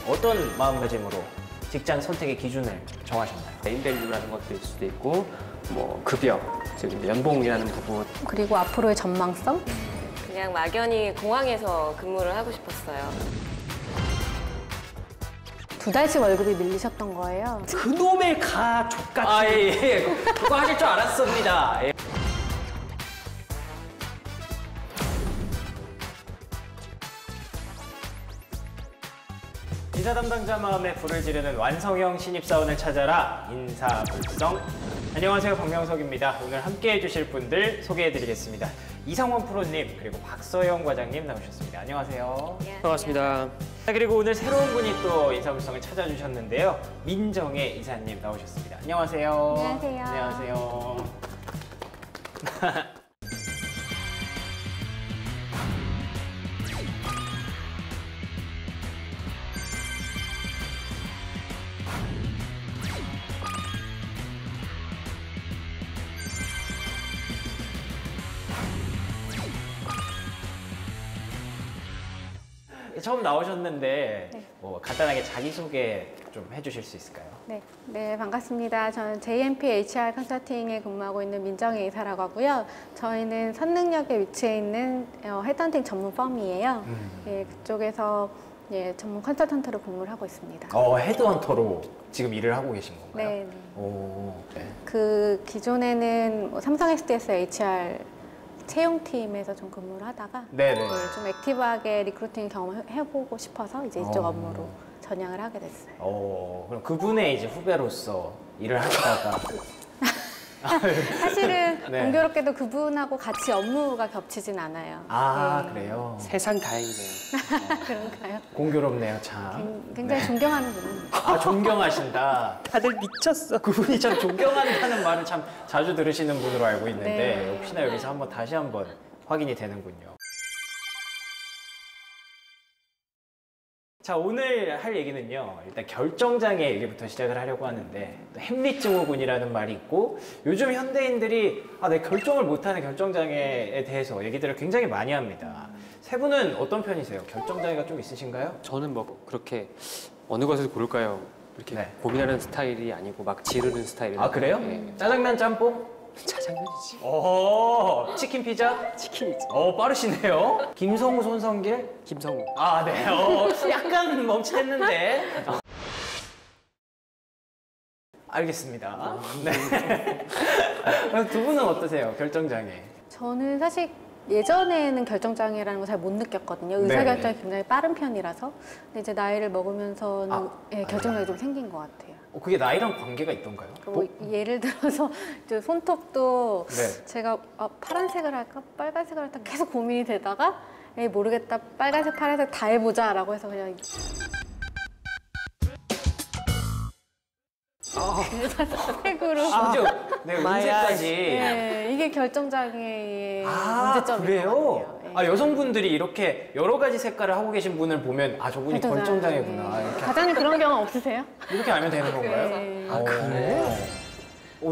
어떤 마음가짐으로 직장 선택의 기준을 정하셨나요? 네임밸류라는 것도 있을 수도 있고, 뭐 급여, 즉 이제 연봉이라는 부분. 그리고 앞으로의 전망성? 그냥 막연히 공항에서 근무를 하고 싶었어요. 2달씩 월급이 밀리셨던 거예요. 그놈의 족같이. 예. 그거 하실 줄 알았습니다. 예. 인사 담당자 마음에 불을 지르는 완성형 신입사원을 찾아라 인사불성. 안녕하세요, 박명석입니다. 오늘 함께해 주실 분들 소개해 드리겠습니다. 이상원 프로님 그리고 박서영 과장님 나오셨습니다. 안녕하세요. 반갑습니다. 자, 그리고 오늘 새로운 분이 또 인사불성을 찾아주셨는데요. 민정혜 이사님 나오셨습니다. 안녕하세요. 안녕하세요. 안녕하세요. 처음 나오셨는데 네. 뭐 간단하게 자기소개 좀 해주실 수 있을까요? 네, 반갑습니다. 저는 JMP HR 컨설팅에 근무하고 있는 민정혜 이사라고 하고요. 저희는 선능력에 위치해 있는 헤드헌팅 전문 펌이에요. 예, 그쪽에서 전문 컨설턴트로 근무를 하고 있습니다. 헤드헌터로 지금 일을 하고 계신 건가요? 네. 오, 네. 그 기존에는 뭐 삼성 SDS HR 채용팀에서 좀 근무를 하다가 네네. 좀 액티브하게 리크루팅 경험을 해보고 싶어서 이제 이쪽 업무로 전향을 하게 됐어요. 그럼 그분의 이제 후배로서 일을 하시다가 사실은 네. 공교롭게도 그분하고 같이 업무가 겹치진 않아요. 네. 그래요? 세상 다행이네요. 그런가요? 공교롭네요, 참. 굉장히 네. 존경하는 분입니다. 존경하신다. 다들 미쳤어. 그분이 참 존경한다는 말을 참 자주 들으시는 분으로 알고 있는데 네. 혹시나 여기서 다시 한번 확인이 되는군요. 자, 오늘 할 얘기는요, 일단 결정장애 얘기부터 시작을 하려고 하는데, 또 햄릿 증후군이라는 말이 있고, 요즘 현대인들이 내 결정을 못하는 결정장애에 대해서 얘기들을 굉장히 많이 합니다. 세 분은 어떤 편이세요? 결정장애가 좀 있으신가요? 저는 뭐 그렇게 어느 것을 고를까요? 이렇게 네. 고민하는 스타일이 아니고 막 지르는 스타일이에요. 그래요? 짜장면 짬뽕? 짜장면이지. 치킨 피자? 치킨이지. 빠르시네요. 김성우, 손성길? 김성우. 네. 약간 멈칫했는데. 알겠습니다. 네. 두 분은 어떠세요? 결정장애. 저는 사실 예전에는 결정장애라는 걸 잘 못 느꼈거든요. 의사결정이 굉장히 빠른 편이라서. 근데 이제 나이를 먹으면서는 결정장애 좀 생긴 것 같아요. 그게 나이랑 관계가 있던가요? 예를 들어서 이제 손톱도 네. 제가 파란색을 할까 빨간색을 할까 계속 고민이 되다가 모르겠다 빨간색 파란색 다 해보자 라고 해서 그냥 색으로 네, 은색까지. 이게 결정장애의 문제점인 그래요? 것 같아요. 여성분들이 이렇게 여러 가지 색깔을 하고 계신 분을 보면 저분이 결정장애구나. 과장님 그런 경험 없으세요? 이렇게 알면 되는 건가요? 네. 그래요?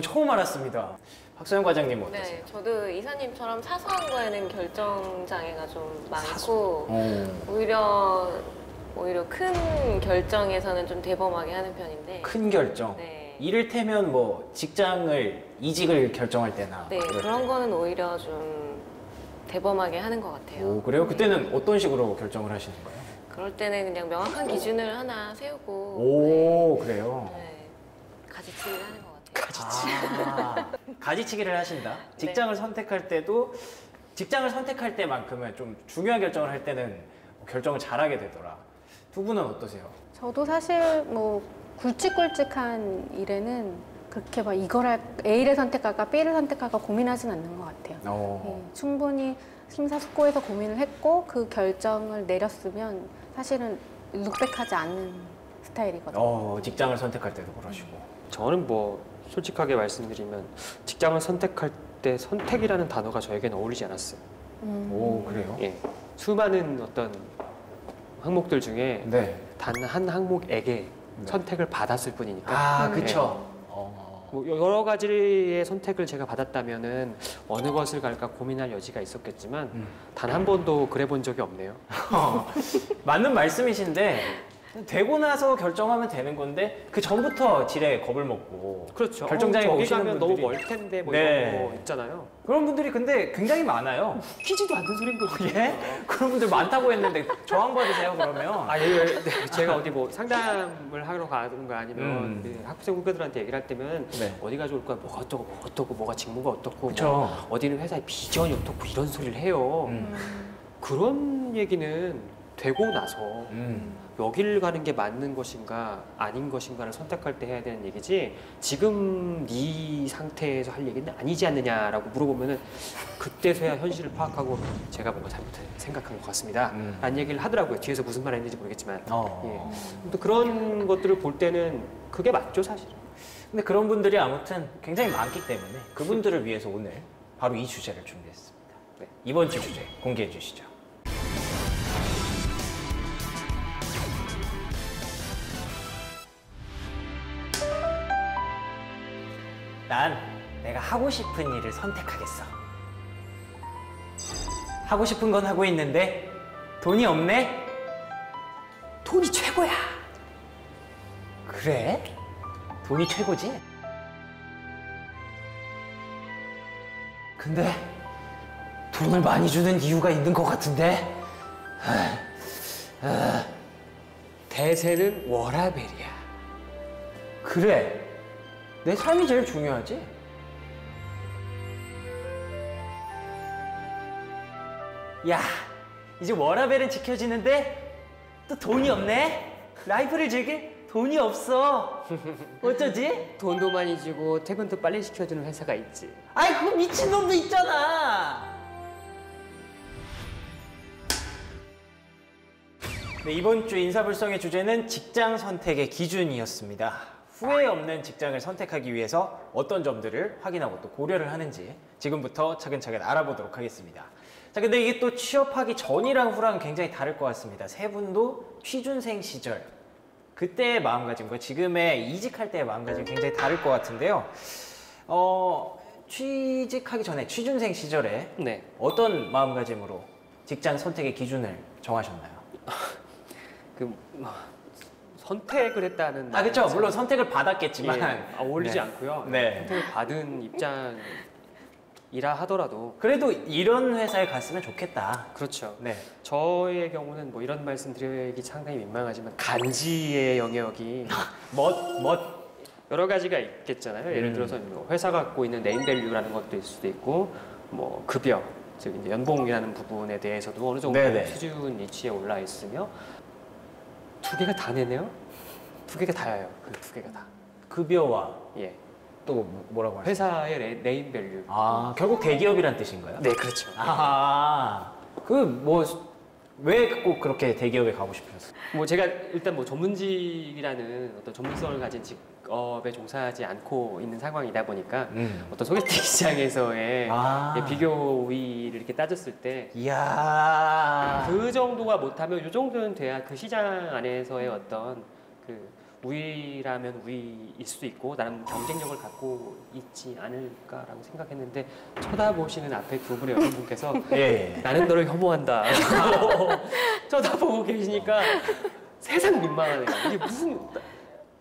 처음 알았습니다. 박서영 과장님 어떠세요? 네, 저도 이사님처럼 사소한 거에는 결정장애가 좀 많고 오히려 큰 결정에서는 좀 대범하게 하는 편인데 큰 결정. 네. 이를테면 뭐 이직을 결정할 때나 네, 그런 거는 오히려 좀 대범하게 하는 것 같아요. 그래요? 그때는 어떤 식으로 결정을 하시는 거예요? 그럴 때는 그냥 명확한 기준을 하나 세우고 그래요? 네, 가지치기를 하는 것 같아요. 가지치기를 하신다? 직장을 선택할 때도 직장을 선택할 때만큼은 좀 중요한 결정을 할 때는 결정을 잘하게 되더라. 두 분은 어떠세요? 저도 사실 뭐 굵직굵직한 일에는 그렇게 막 A를 선택할까 B를 선택할까 고민하진 않는 것 같아요. 충분히 심사숙고해서 고민을 했고 그 결정을 내렸으면 사실은 룩백하지 않는 스타일이거든요. 직장을 선택할 때도 그러시고. 저는 뭐 솔직하게 말씀드리면 직장을 선택할 때 선택이라는 단어가 저에게는 어울리지 않았어요. 그래요? 예, 수많은 어떤 항목들 중에 단 한 항목에게 선택을 받았을 뿐이니까. 그쵸. 뭐 여러 가지의 선택을 제가 받았다면은 어느 것을 갈까 고민할 여지가 있었겠지만 단 한 번도 그래 본 적이 없네요. 맞는 말씀이신데 되고 나서 결정하면 되는 건데 그 전부터 지레 겁을 먹고 그렇죠. 결정장에 저기 오시는 가면 분들이 너무 멀 텐데 뭐 네. 이런 거 있잖아요. 그런 분들이 근데 굉장히 많아요. 키지도 않는 소린 거죠. 예? 그런 분들 많다고 했는데 저항받으세요 그러면? 아, 예, 네, 제가 어디 뭐 상담을 하러 가든가 아니면 그 학생 후배들한테 얘기를 할 때면 네. 어디가 좋을까, 뭐가 어떻고, 뭐가 직무가 어떻고, 그쵸. 뭐 어디는 회사의 비전이 어떻고 이런 소리를 해요. 그런 얘기는 되고 나서 여기를 가는 게 맞는 것인가 아닌 것인가를 선택할 때 해야 되는 얘기지 지금 네 상태에서 할 얘기는 아니지 않느냐라고 물어보면은 그때서야 현실을 파악하고 제가 뭔가 잘못 생각한 것 같습니다 라는 얘기를 하더라고요. 뒤에서 무슨 말 했는지 모르겠지만 예. 또 그런 것들을 볼 때는 그게 맞죠 사실. 근데 그런 분들이 아무튼 굉장히 많기 때문에 그분들을 위해서 오늘 바로 이 주제를 준비했습니다. 네. 이번 주 주제 공개해 주시죠. 난 내가 하고 싶은 일을 선택하겠어. 하고 싶은 건 하고 있는데 돈이 없네? 돈이 최고야. 그래? 돈이 최고지? 근데 돈을 많이 주는 이유가 있는 것 같은데? 대세는 워라벨이야. 그래. 내 삶이 제일 중요하지? 야, 이제 워라벨은 지켜지는데 또 돈이 없네? 라이프를 즐길 돈이 없어. 어쩌지? 돈도 많이 주고 퇴근도 빨리 시켜주는 회사가 있지. 아이, 그거 미친놈도 있잖아. 네, 이번 주 인사불성의 주제는 직장 선택의 기준이었습니다. 후회 없는 직장을 선택하기 위해서 어떤 점들을 확인하고 또 고려를 하는지 지금부터 차근차근 알아보도록 하겠습니다. 자, 근데 이게 또 취업하기 전이랑 후랑 굉장히 다를 것 같습니다. 세 분도 취준생 시절, 그때의 마음가짐과 지금의 이직할 때의 마음가짐이 굉장히 다를 것 같은데요. 취직하기 전에 취준생 시절에 네. 어떤 마음가짐으로 직장 선택의 기준을 정하셨나요? 선택을 했다는 아, 그렇죠. 말은 물론 선택을 받았겠지만 예, 어울리지 네. 않고요. 네. 선택을 받은 입장이라 하더라도 그래도 이런 회사에 갔으면 좋겠다. 그렇죠. 네. 저의 경우는 뭐 이런 말씀 드리기 상당히 민망하지만 간지의 영역이 멋. 여러 가지가 있겠잖아요. 예를 들어서 뭐 회사가 갖고 있는 네임밸류라는 것도 있을 수도 있고 뭐 급여, 즉 이제 연봉이라는 부분에 대해서도 어느 정도 네네. 수준 위치에 올라 있으며 두 개가 다 내네요. 두 개가 다예요. 그 두 개가 다. 급여와 예. 또 뭐라고 하죠? 회사의 네임밸류. 아, 결국 대기업이란 뜻인가요? 네, 그렇죠. 아, 왜 꼭 그렇게 대기업에 가고 싶으셨어요? 뭐 제가 일단 뭐 전문직이라는 어떤 전문성을 가진 직업에 종사하지 않고 있는 상황이다 보니까 어떤 소개팅 시장에서의 비교 우위를 이렇게 따졌을 때 이야. 그 정도가 못하면 이 정도는 돼야 그 시장 안에서의 어떤 그 우위라면 우위일 수도 있고 나름 경쟁력을 갖고 있지 않을까라고 생각했는데 쳐다보시는 앞에 두 분의 여성분께서 예. 나는 너를 혐오한다 쳐다보고 계시니까 세상 민망하네요. 이게 무슨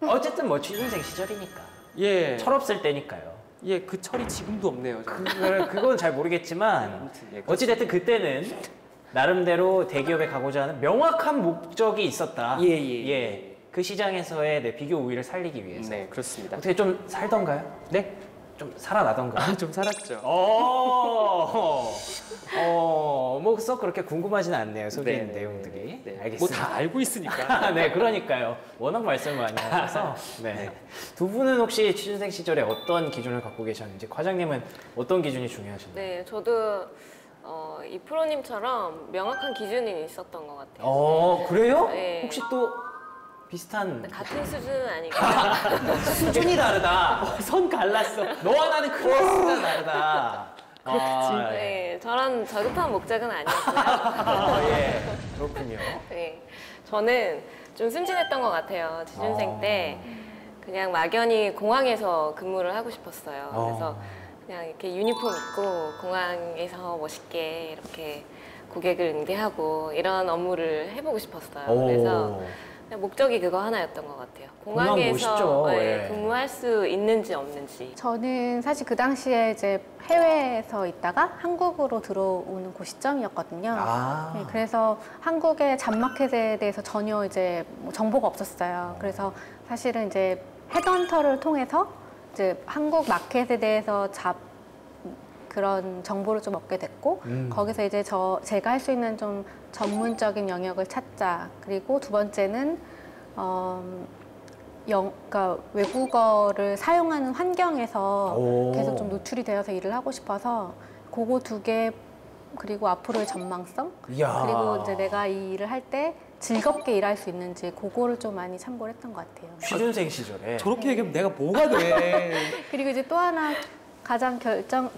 어쨌든 뭐 취준생 시절이니까. 예, 철없을 때니까요. 예, 그 철이 지금도 없네요. 그건 잘 모르겠지만 아무튼, 예, 어찌됐든 그때는 나름대로 대기업에 가고자 하는 명확한 목적이 있었다. 예. 그 시장에서의 내 비교 우위를 살리기 위해서. 네, 그렇습니다. 어떻게 좀 살던가요? 네, 좀 살아나던가요? 좀 살았죠. 뭐 썩 그렇게 궁금하진 않네요. 소개인 네, 내용들이. 네. 알겠습니다. 뭐 다 알고 있으니까. 네, 그러니까요. 워낙 말씀을 많이 하셔서. 네. 두 분은 혹시 취준생 시절에 어떤 기준을 갖고 계셨는지, 과장님은 어떤 기준이 중요하셨나요? 네, 저도 이 프로님처럼 명확한 기준이 있었던 것 같아요. 그래요? 네. 혹시 또 비슷한 같은 수준은 아니고 수준이 다르다. 선 갈랐어. 너와 나는 클래스가 다르다. 네, 저런 저급한 목적은 아니었고요. 예. 그렇군요. 네, 저는 좀 순진했던 것 같아요. 취준생 때 그냥 막연히 공항에서 근무를 하고 싶었어요. 그래서 그냥 이렇게 유니폼 입고 공항에서 멋있게 이렇게 고객을 응대하고 이런 업무를 해보고 싶었어요. 그래서 목적이 그거 하나였던 것 같아요. 공항 공항에서 멋있죠. 네, 예. 근무할 수 있는지 없는지. 저는 사실 그 당시에 이제 해외에서 있다가 한국으로 들어오는 그 시점이었거든요. 아. 네, 그래서 한국의 잡마켓에 대해서 전혀 이제 뭐 정보가 없었어요. 그래서 사실은 이제 헤드헌터를 통해서 이제 한국 마켓에 대해서 그런 정보를 좀 얻게 됐고 거기서 이제 제가 할 수 있는 좀 전문적인 영역을 찾자. 그리고 두 번째는 그러니까 외국어를 사용하는 환경에서 오. 계속 좀 노출이 되어서 일을 하고 싶어서 그거 두 개 그리고 앞으로의 전망성 이야. 그리고 이제 내가 이 일을 할 때 즐겁게 일할 수 있는지 그거를 좀 많이 참고를 했던 것 같아요. 취준생 시절에. 저렇게 얘기하면 내가 뭐가 돼? 그리고 이제 또 하나 가장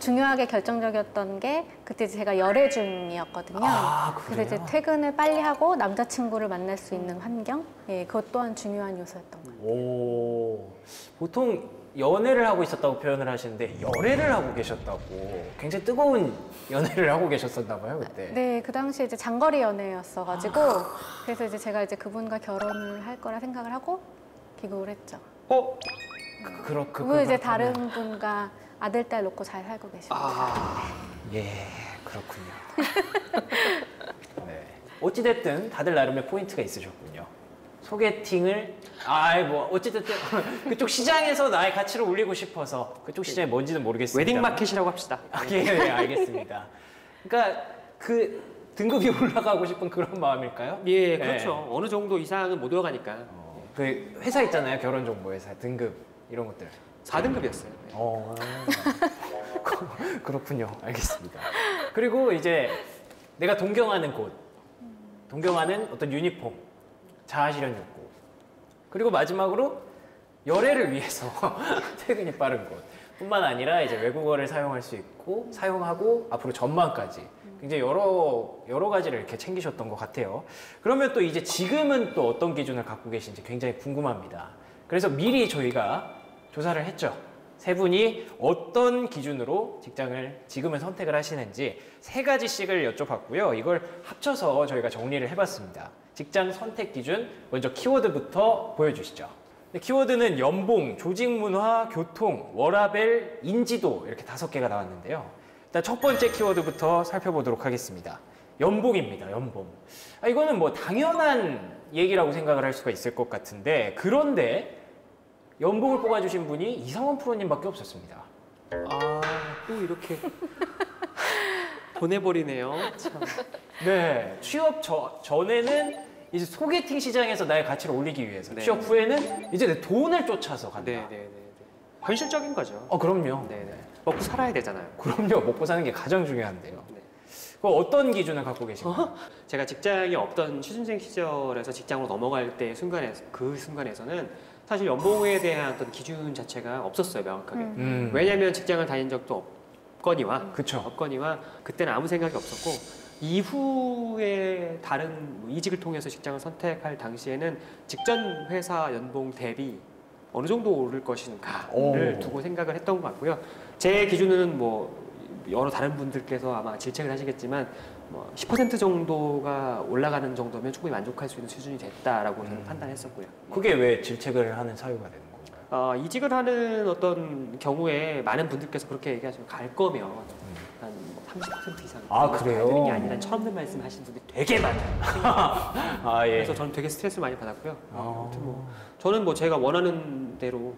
중요하게 결정적이었던 게 그때 제가 열애 중이었거든요. 아, 그래서 이제 그래요? 퇴근을 빨리 하고 남자친구를 만날 수 있는 환경, 예, 그것 또한 중요한 요소였던 것 같아요. 오. 보통 연애를 하고 있었다고 표현을 하시는데 열애를 하고 계셨다고. 굉장히 뜨거운 연애를 하고 계셨었나 봐요, 그때. 네, 그 당시에 이제 장거리 연애였어가지고 그래서 이제 제가 이제 그분과 결혼을 할 거라 생각을 하고 귀국을 했죠. 그분 이제 다른 분과 아들, 딸 놓고 잘 살고 계십니다. 예, 그렇군요. 네. 어찌됐든 다들 나름의 포인트가 있으셨군요. 소개팅을, 뭐, 어찌됐든 그쪽 시장에서 나의 가치를 올리고 싶어서 그쪽 시장이 뭔지는 모르겠습니다. 웨딩 마켓이라고 합시다. 예, 네, 알겠습니다. 그러니까 그 등급이 올라가고 싶은 그런 마음일까요? 예, 네. 그렇죠. 어느 정도 이상은 못 올라가니까. 그 회사 있잖아요, 결혼정보회사 등급 이런 것들. 4등급이었어요. 그렇군요. 알겠습니다. 그리고 이제 내가 동경하는 곳, 동경하는 어떤 유니폼, 자아실현 욕구, 그리고 마지막으로 열애를 위해서 퇴근이 빠른 곳 뿐만 아니라 이제 외국어를 사용할 수 있고 사용하고 앞으로 전망까지 굉장히 여러 가지를 이렇게 챙기셨던 것 같아요. 그러면 또 이제 지금은 또 어떤 기준을 갖고 계신지 굉장히 궁금합니다. 그래서 미리 저희가 조사를 했죠. 세 분이 어떤 기준으로 직장을 지금은 선택을 하시는지 3가지씩을 여쭤봤고요. 이걸 합쳐서 저희가 정리를 해봤습니다. 직장 선택 기준, 먼저 키워드부터 보여주시죠. 키워드는 연봉, 조직 문화, 교통, 워라밸, 인지도 이렇게 5개가 나왔는데요. 일단 첫 번째 키워드부터 살펴보도록 하겠습니다. 연봉입니다. 연봉. 이거는 뭐 당연한 얘기라고 생각을 할 수가 있을 것 같은데 그런데 연봉을 뽑아주신 분이 이상원 프로님밖에 없었습니다. 또 이렇게 보내버리네요. 참. 네, 취업 전에는 이제 소개팅 시장에서 나의 가치를 올리기 위해서, 네. 취업 후에는 이제 내 돈을 쫓아서 간다. 네. 현실적인 거죠. 그럼요. 네. 먹고 살아야 되잖아요. 그럼요. 먹고 사는 게 가장 중요한데요. 네. 그럼 어떤 기준을 갖고 계신가요? 제가 직장이 없던 취준생 시절에서 직장으로 넘어갈 때 그 순간에서는 사실 연봉에 대한 어떤 기준 자체가 없었어요, 명확하게. 왜냐하면 직장을 다닌 적도 없거니와 그쵸. 그때는 아무 생각이 없었고 이후에 다른 이직을 통해서 직장을 선택할 당시에는 직전 회사 연봉 대비 어느 정도 오를 것인가를 두고 생각을 했던 것 같고요. 제 기준은 뭐 여러 다른 분들께서 아마 질책을 하시겠지만 뭐 10% 정도가 올라가는 정도면 충분히 만족할 수 있는 수준이 됐다라고 저는 판단했었고요. 그게 왜 질책을 하는 사유가 되는 건가요? 이직을 하는 어떤 경우에 많은 분들께서 그렇게 얘기하시면 갈 거면 한 30% 이상 그래요? 되는 게 아니라 처음 말씀하시는 분들이 되게 많아요. 예. 그래서 저는 되게 스트레스를 많이 받았고요. 아무튼 뭐 저는 뭐 제가 원하는 대로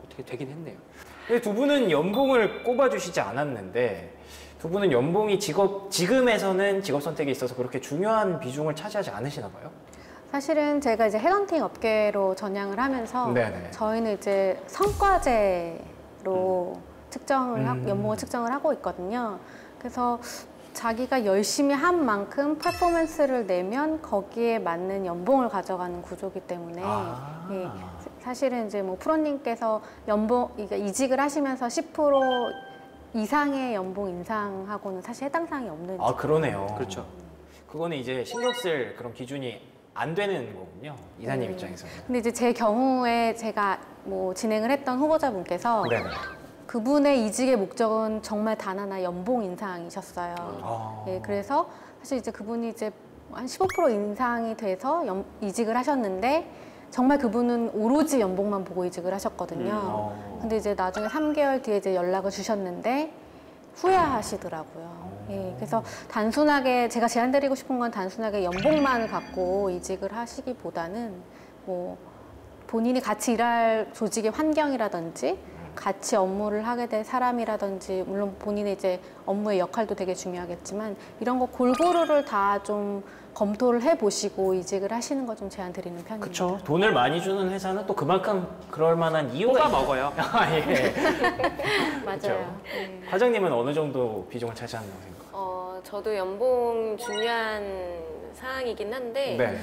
어떻게 되긴 했네요. 근데 두 분은 연봉을 꼽아주시지 않았는데 두 분은 연봉이 지금에서는 직업 선택에 있어서 그렇게 중요한 비중을 차지하지 않으시나 봐요? 사실은 제가 이제 헤드헌팅 업계로 전향을 하면서 네네. 저희는 이제 성과제로 연봉을 측정을 하고 있거든요. 그래서 자기가 열심히 한 만큼 퍼포먼스를 내면 거기에 맞는 연봉을 가져가는 구조이기 때문에 예, 사실은 이제 뭐 프로님께서 그러니까 이직을 하시면서 10% 이상의 연봉 인상하고는 사실 해당 사항이 없는. 그러네요. 그렇죠. 그거는 이제 신경 쓸 그런 기준이 안 되는 거군요. 이사님 입장에서는. 근데 이제 제 경우에 제가 뭐 진행을 했던 후보자분께서 네네. 그분의 이직의 목적은 정말 단 하나 연봉 인상이셨어요. 예, 그래서 사실 이제 그분이 이제 한 15% 인상이 돼서 이직을 하셨는데 정말 그분은 오로지 연봉만 보고 이직을 하셨거든요. 근데 이제 나중에 3개월 뒤에 이제 연락을 주셨는데 후회하시더라고요. 예, 그래서 단순하게 제가 제안드리고 싶은 건 단순하게 연봉만을 갖고 이직을 하시기보다는 뭐 본인이 같이 일할 조직의 환경이라든지 같이 업무를 하게 될 사람이라든지 물론 본인의 이제 업무의 역할도 되게 중요하겠지만 이런 거 골고루를 다 좀 검토를 해보시고 이직을 하시는 거 좀 제안 드리는 편입니다. 그렇죠. 돈을 많이 주는 회사는 또 그만큼 그럴 만한 이유가 뽑아 먹어요. 아, 예. 맞아요. 그렇죠. 네. 과장님은 어느 정도 비중을 차지한다고 생각해요? 저도 연봉 중요한 사항이긴 한데 네.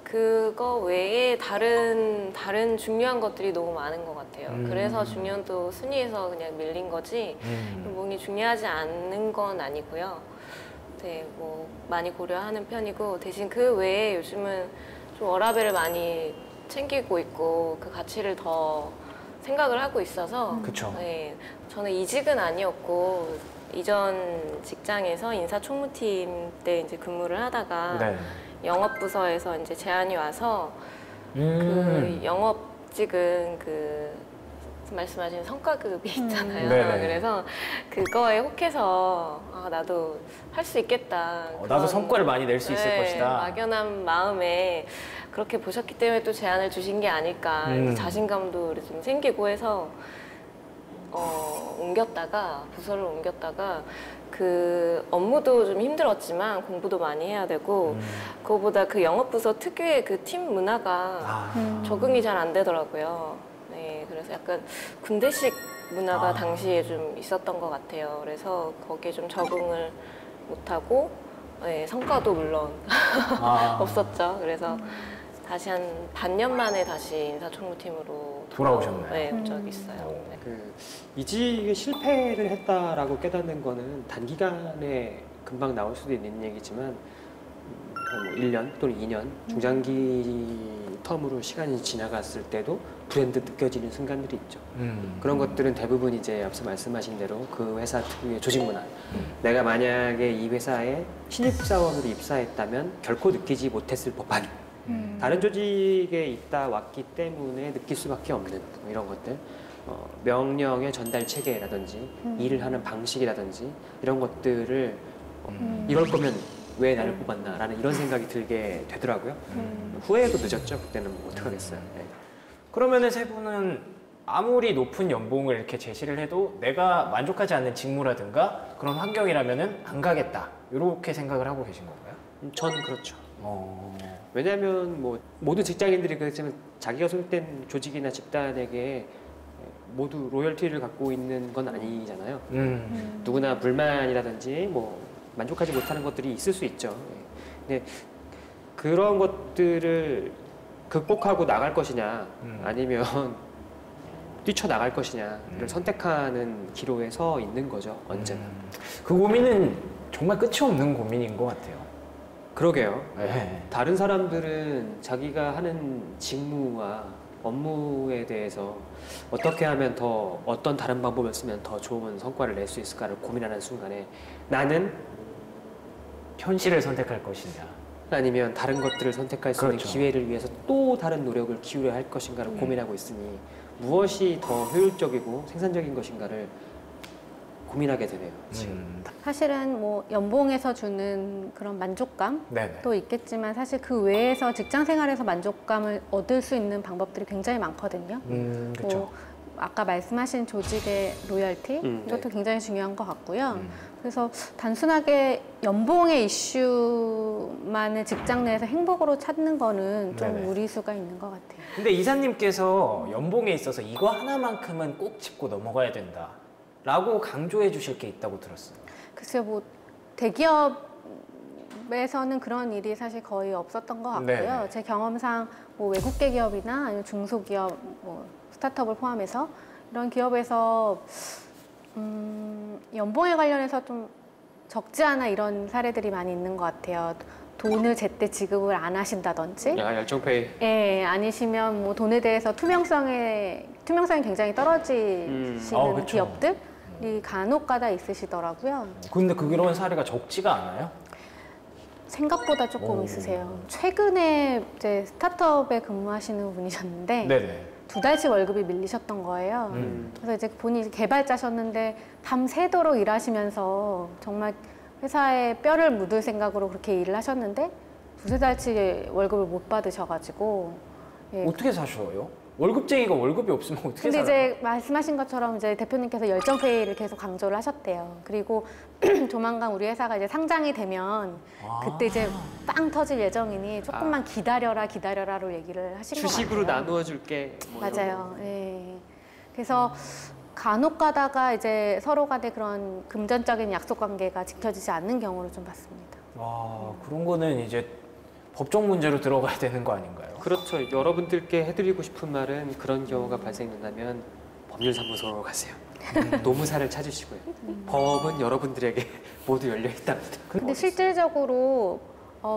그거 외에 다른 중요한 것들이 너무 많은 것 같아요. 그래서 중년도 순위에서 그냥 밀린 거지 연봉이 중요하지 않는 건 아니고요. 네, 뭐 많이 고려하는 편이고 대신 그 외에 요즘은 좀 워라밸을 많이 챙기고 있고 그 가치를 더 생각을 하고 있어서 그쵸. 네, 저는 이직은 아니었고 이전 직장에서 인사총무팀 때 이제 근무를 하다가 네. 영업부서에서 이제 제안이 와서 그 영업직은 그 말씀하신 성과급이 있잖아요. 네네. 그래서 그거에 혹해서 나도 할 수 있겠다. 나도 그런, 성과를 많이 낼 수 있을 것이다. 막연한 마음에 그렇게 보셨기 때문에 또 제안을 주신 게 아닐까. 자신감도 좀 생기고 해서 부서를 옮겼다가 그 업무도 좀 힘들었지만 공부도 많이 해야 되고 그거보다 그 영업부서 특유의 그 팀 문화가 적응이 잘 안 되더라고요. 네, 그래서 약간 군대식 문화가 당시에 좀 있었던 것 같아요. 그래서 거기에 좀 적응을 못하고 네, 성과도 물론 없었죠. 그래서 다시 한 반년 만에 다시 인사총무팀으로 돌아오셨나요? 네, 온 적이 있어요. 네. 그 이직에 실패를 했다라고 깨닫는 거는 단기간에 금방 나올 수도 있는 얘기지만 뭐 1년 또는 2년 중장기 텀으로 시간이 지나갔을 때도 브랜드 느껴지는 순간들이 있죠. 그런 것들은 대부분 이제 앞서 말씀하신 대로 그 회사 특유의 조직 문화. 내가 만약에 이 회사에 신입사원으로 입사했다면 결코 느끼지 못했을 법한 다른 조직에 있다 왔기 때문에 느낄 수밖에 없는 뭐 이런 것들. 명령의 전달 체계라든지 일을 하는 방식이라든지 이런 것들을 이럴 거면 왜 나를 뽑았나라는 이런 생각이 들게 되더라고요. 후회도 늦었죠. 그때는 뭐 어떡하겠어요. 네. 그러면은 세 분은 아무리 높은 연봉을 이렇게 제시를 해도 내가 만족하지 않는 직무라든가 그런 환경이라면은 안 가겠다. 이렇게 생각을 하고 계신 건가요? 저는 그렇죠. 왜냐하면 뭐 모든 직장인들이 그렇지만 자기가 소속된 조직이나 집단에게 모두 로열티를 갖고 있는 건 아니잖아요. 누구나 불만이라든지 뭐 만족하지 못하는 것들이 있을 수 있죠. 근데 그런 것들을 극복하고 나갈 것이냐 아니면 뛰쳐나갈 것이냐를 선택하는 기로에 서 있는 거죠. 언제나. 그 고민은 정말 끝이 없는 고민인 것 같아요. 그러게요. 네. 다른 사람들은 자기가 하는 직무와 업무에 대해서 어떻게 하면 더 어떤 다른 방법을 쓰면 더 좋은 성과를 낼 수 있을까를 고민하는 순간에 나는 현실을 선택할 것이냐 아니면 다른 것들을 선택할 수 있는 그렇죠. 기회를 위해서 또 다른 노력을 기울여야 할 것인가를 고민하고 있으니 무엇이 더 효율적이고 생산적인 것인가를 고민하게 되네요. 지금. 사실은 뭐 연봉에서 주는 그런 만족감도 네네. 있겠지만 사실 그 외에서 직장 생활에서 만족감을 얻을 수 있는 방법들이 굉장히 많거든요. 그렇죠. 뭐 아까 말씀하신 조직의 로열티 이것도 네. 굉장히 중요한 것 같고요. 그래서 단순하게 연봉의 이슈만을 직장 내에서 행복으로 찾는 거는 좀 네네. 무리수가 있는 것 같아요. 근데 이사님께서 연봉에 있어서 이거 하나만큼은 꼭 짚고 넘어가야 된다 라고 강조해 주실 게 있다고 들었어요. 글쎄요, 뭐 대기업에서는 그런 일이 사실 거의 없었던 것 같고요. 네네. 제 경험상 뭐 외국계 기업이나 아니면 중소기업, 뭐 스타트업을 포함해서 이런 기업에서 연봉에 관련해서 좀 적지 않아 이런 사례들이 많이 있는 것 같아요. 돈을 제때 지급을 안 하신다든지, 열정페이. 예, 아니시면 뭐 돈에 대해서 투명성이 굉장히 떨어지시는 그쵸. 기업들이 간혹가다 있으시더라고요. 근데 그런 사례가 적지가 않아요? 생각보다 조금 오. 있으세요. 최근에 이제 스타트업에 근무하시는 분이셨는데 네네. 2달치 월급이 밀리셨던 거예요. 그래서 이제 본인이 개발자셨는데 밤새도록 일하시면서 정말 회사에 뼈를 묻을 생각으로 그렇게 일을 하셨는데 2~3달치 월급을 못 받으셔가지고 예. 어떻게 사셔요? 월급쟁이가 월급이 없으면 어떻게 근데 살아요? 이제 말씀하신 것처럼 이제 대표님께서 열정페이를 계속 강조를 하셨대요. 그리고 조만간 우리 회사가 이제 상장이 되면 그때 이제 빵 터질 예정이니 조금만 기다려라로 얘기를 하신 것 같아요. 주식으로 나누어 줄게. 뭐 이런 맞아요. 예. 그래서 간혹 가다가 이제 서로 간의 그런 금전적인 약속 관계가 지켜지지 않는 경우를 좀 봤습니다. 와, 그런 거는 이제 법적 문제로 들어가야 되는 거 아닌가요? 그렇죠. 여러분들께 해드리고 싶은 말은 그런 경우가 발생된다면 법률사무소로 가세요. 노무사를 찾으시고요. 법은 여러분들에게 모두 열려 있답니다. 근데 실질적으로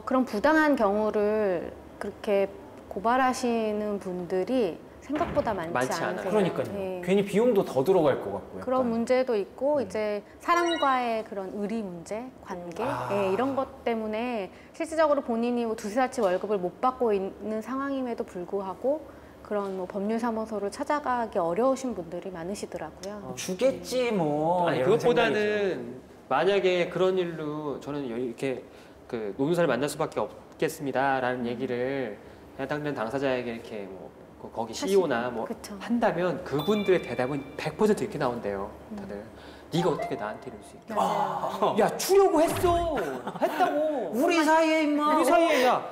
그런 부당한 경우를 그렇게 고발하시는 분들이 생각보다 많지 많지 않으세요. 않아요. 그러니까요. 예. 괜히 비용도 더 들어갈 것 같고요. 그런 문제도 있고 이제 사람과의 그런 의리 문제, 관계 예, 이런 것 때문에 실질적으로 본인이 뭐 2~3달치 월급을 못 받고 있는 상황임에도 불구하고 그런 뭐 법률사무소를 찾아가기 어려우신 분들이 많으시더라고요. 주겠지 뭐. 아니 이런 생각이죠. 그것보다는 만약에 그런 일로 저는 이렇게 그 노무사를 만날 수밖에 없겠습니다라는 얘기를 해당되는 당사자에게 이렇게 뭐 거기 CEO나 뭐 그쵸. 한다면 그분들의 대답은 100% 이렇게 나온대요. 다들 네가 어떻게 나한테 이럴 수 있냐? 맞아요. 야 주려고 했어, 했다고. 우리 사이에 임마. 우리 사이에 야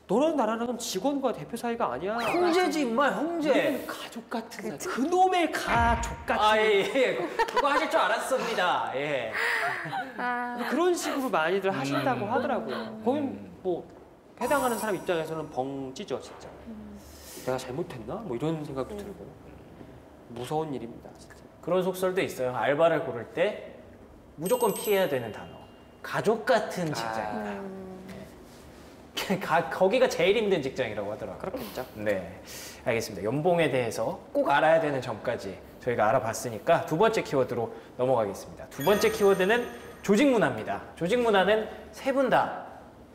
너랑 나랑 직원과 대표 사이가 아니야. 형제지 임마 형제. 우리는 가족 같은 사이. 그놈의 가족 같은. 예. 그거 하실 줄 알았습니다. 예. 그런 식으로 많이들 하신다고 하더라고요. 거긴 뭐 해당하는 사람 입장에서는 벙 찌죠 진짜. 내가 잘못했나? 뭐 이런 생각도 들고 무서운 일입니다 진짜. 그런 속설도 있어요. 알바를 고를 때 무조건 피해야 되는 단어. 가족 같은 직장이다. 거기가 제일 힘든 직장이라고 하더라고요. 그렇겠죠. 네, 알겠습니다. 연봉에 대해서 꼭 알아야 되는 점까지 저희가 알아봤으니까 두 번째 키워드로 넘어가겠습니다. 두 번째 키워드는 조직 문화입니다. 조직 문화는 세 분 다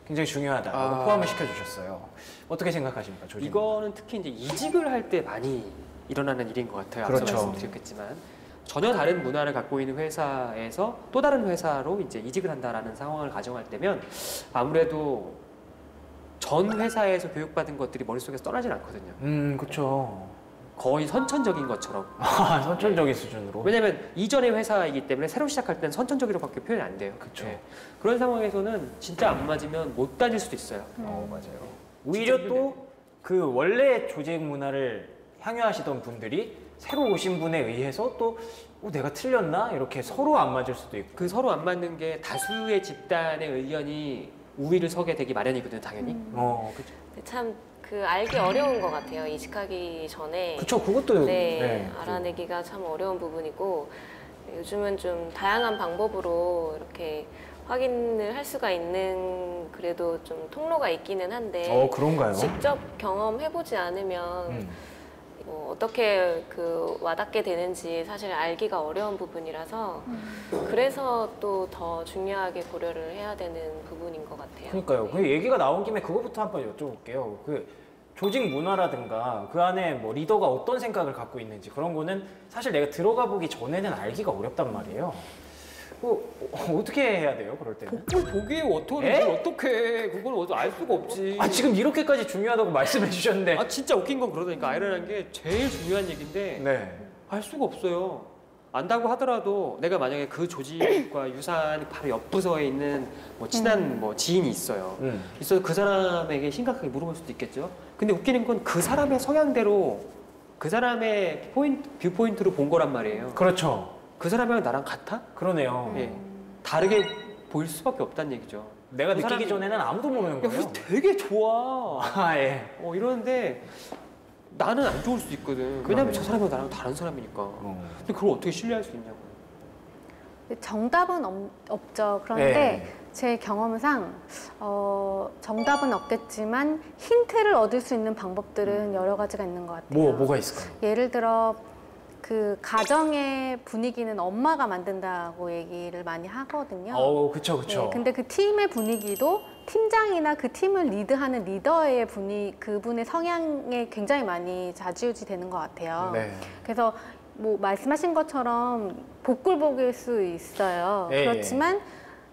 굉장히 중요하다고 포함을 시켜주셨어요. 어떻게 생각하십니까? 조직 이거는 특히 이제 이직을 할 때 많이 일어나는 일인 것 같아요. 앞서 그렇죠. 말씀드렸겠지만 전혀 다른 문화를 갖고 있는 회사에서 또 다른 회사로 이제 이직을 한다라는 상황을 가정할 때면 아무래도 전 회사에서 교육받은 것들이 머릿속에서 떠나질 않거든요. 그렇죠. 거의 선천적인 것처럼. 선천적인 수준으로. 왜냐면 이전의 회사이기 때문에 새로 시작할 때는 선천적이로밖에 표현이 안 돼요. 그쵸. 그런 상황에서는 진짜 안 맞으면 못 다닐 수도 있어요. 맞아요. 오히려 또 그 원래 조직 문화를 향유하시던 분들이 새로 오신 분에 의해서 또 내가 틀렸나? 이렇게 서로 안 맞을 수도 있고. 그 서로 안 맞는 게 다수의 집단의 의견이 우위를 서게 되기 마련이거든요, 당연히. 그쵸. 참 그 알기 어려운 것 같아요. 이직하기 전에. 그쵸, 그것도. 네, 알아내기가 참 어려운 부분이고 요즘은 좀 다양한 방법으로 이렇게 확인을 할 수가 있는 그래도 좀 통로가 있기는 한데 그런가요? 직접 경험해보지 않으면 뭐 어떻게 그 와닿게 되는지 사실 알기가 어려운 부분이라서 그래서 또 더 중요하게 고려를 해야 되는 부분인 것 같아요. 그러니까요. 그 얘기가 나온 김에 그거부터 한번 여쭤볼게요. 그 조직 문화라든가 그 안에 뭐 리더가 어떤 생각을 갖고 있는지 그런 거는 사실 내가 들어가 보기 전에는 알기가 어렵단 말이에요. 어떻게 해야 돼요, 그럴 때는? 보기에 어떻게 그걸 알 수가 없지. 지금 이렇게까지 중요하다고 말씀해 주셨는데. 진짜 웃긴 건 그러다니까 아이러니한 게 제일 중요한 얘기인데 네. 알 수가 없어요. 안다고 하더라도 내가 만약에 그 조직과 유사한 바로 옆 부서에 있는 뭐 친한 뭐 지인이 있어요. 있어서 그 사람에게 심각하게 물어볼 수도 있겠죠. 근데 웃기는 건 그 사람의 성향대로 그 사람의 뷰포인트로 본 거란 말이에요. 그렇죠. 그 사람이랑 나랑 같아? 그러네요. 예. 다르게 보일 수밖에 없다는 얘기죠. 내가 그 느끼기 사람이- 전에는 아무도 모르는 야, 거예요. 우리 되게 좋아. 예. 이러는데 나는 안 좋을 수도 있거든. 왜냐면 저 사람은 나랑 다른 사람이니까. 근데 그걸 어떻게 신뢰할 수 있냐고. 정답은 없죠. 그런데 네. 제 경험상 정답은 없겠지만 힌트를 얻을 수 있는 방법들은 여러 가지가 있는 것 같아요. 뭐가 있을까요? 예를 들어 그 가정의 분위기는 엄마가 만든다고 얘기를 많이 하거든요. 그쵸, 그쵸. 네, 근데 그 팀의 분위기도 팀장이나 그 팀을 리드하는 리더의 그분의 성향에 굉장히 많이 좌지우지 되는 것 같아요. 네. 그래서 뭐 말씀하신 것처럼 복불복일 수 있어요. 예, 그렇지만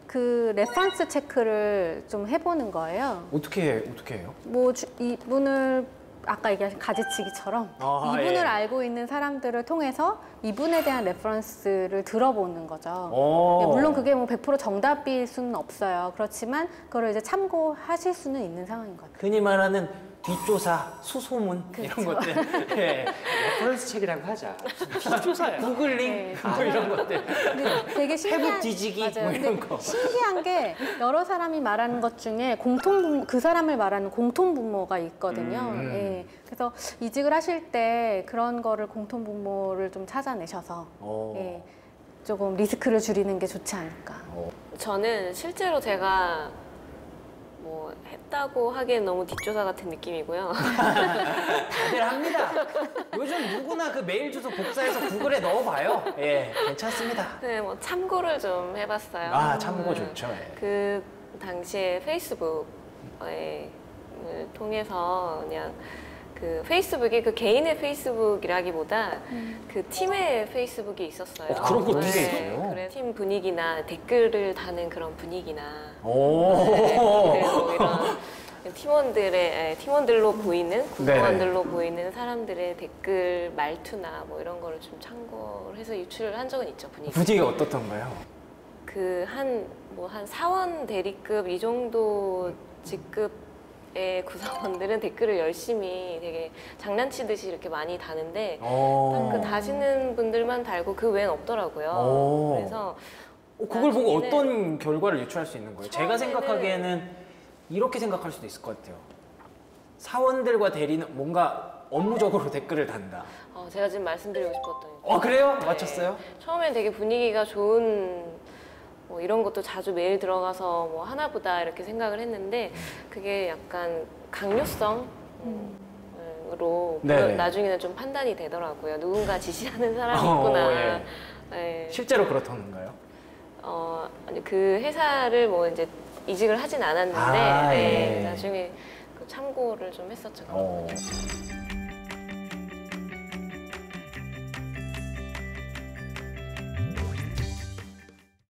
그 레퍼런스 체크를 좀 해보는 거예요. 어떻게 해요? 뭐 이분을 아까 얘기하신 가지치기처럼 이분을 예. 알고 있는 사람들을 통해서 이분에 대한 레퍼런스를 들어보는 거죠. 오. 물론 그게 뭐 100% 정답일 수는 없어요. 그렇지만 그걸 이제 참고하실 수는 있는 상황인 것 같아요. 흔히 말하는 뒷조사, 수소문 이런 그쵸. 것들. 예. 레퍼런스 책이라고 하자. 뒷조사야. 구글링 네. 뭐 이런 것들. 근데 되게 신기한 해북 뒤지기 맞아요. 뭐 이런 근데 거. 신기한 게 여러 사람이 말하는 것 중에 그 사람을 말하는 공통분모가 있거든요. 예. 그래서 이직을 하실 때 그런 거를 공통분모를 좀 찾아내셔서 예. 조금 리스크를 줄이는 게 좋지 않을까. 저는 실제로 제가 뭐 했다고 하기엔 너무 뒷조사 같은 느낌이고요. 다들 합니다. 요즘 누구나 그 메일 주소 복사해서 구글에 넣어봐요. 예, 괜찮습니다. 네, 뭐 참고를 좀 해봤어요. 아, 참고 좋죠. 예. 그 당시에 페이스북을 통해서 그냥 그 페이스북이 그 개인의 페이스북이라기보다 그 팀의 페이스북이 있었어요. 그런 것도 네, 있어요? 그래 팀 분위기나 댓글을 다는 그런 분위기나 오. 그리고 이런 팀원들로 보이는 구성원들로 보이는 사람들의 댓글 말투나 뭐 이런 거를 좀 참고를 해서 유출을 한 적은 있죠. 분위기가 어떻던가요? 그 한 사원 대리급 이 정도 직급의 구성원들은 댓글을 열심히 되게 장난치듯이 이렇게 많이 다는데 딱 그 다시는 분들만 달고 그 외엔 없더라고요. 그래서 그걸 보고 나중에는 어떤 결과를 유추할 수 있는 거예요? 제가 처음에는- 생각하기에는 이렇게 생각할 수도 있을 것 같아요. 사원들과 대리는 뭔가 업무적으로 댓글을 단다. 제가 지금 말씀드리고 싶었던 그래요? 네. 맞췄어요? 처음엔 되게 분위기가 좋은 뭐 이런 것도 자주 메일 들어가서 뭐 하나보다 이렇게 생각을 했는데 그게 약간 강요성으로 네. 나중에는 좀 판단이 되더라고요. 누군가 지시하는 사람이 있구나. 예. 네. 실제로 그렇던가요? 아니, 그 회사를 뭐 이제 이직을 하진 않았는데 아, 네, 예. 나중에 그 참고를 좀 했었죠. 그런 부분은.